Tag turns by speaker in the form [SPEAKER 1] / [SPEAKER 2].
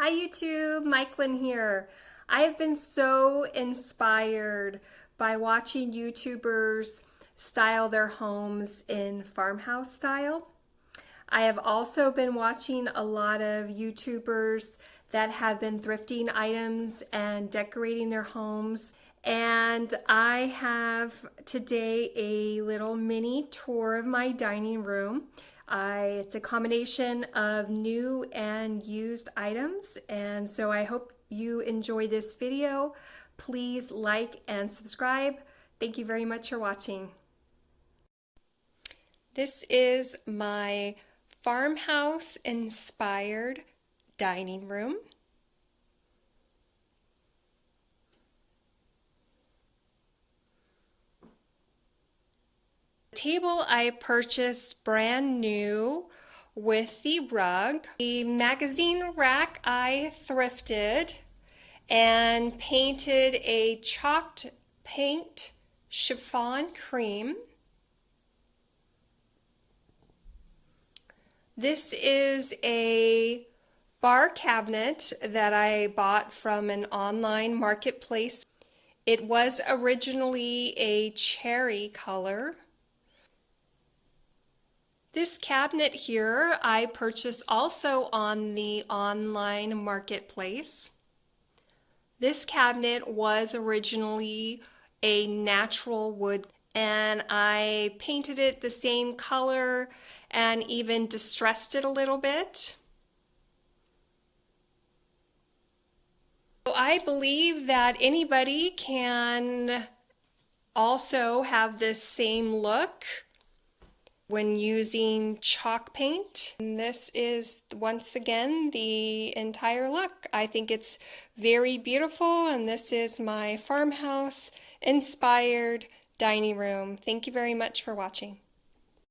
[SPEAKER 1] Hi YouTube, Mikeline here. I have been so inspired by watching YouTubers style their homes in farmhouse style. I have also been watching a lot of YouTubers that have been thrifting items and decorating their homes. And I have today a little mini tour of my dining room. It's a combination of new and used items, and so I hope you enjoy this video. Please like and subscribe. Thank you very much for watching. This is my farmhouse inspired dining room. The table I purchased brand new with the rug. The magazine rack I thrifted and painted a chalked paint chiffon cream. This is a bar cabinet that I bought from an online marketplace. It was originally a cherry color. This cabinet here I purchased also on the online marketplace. This cabinet was originally a natural wood, and I painted it the same color and even distressed it a little bit. I believe that anybody can also have this same look when using chalk paint. And this is once again the entire look. I think it's very beautiful, and this is my farmhouse inspired dining room. Thank you very much for watching.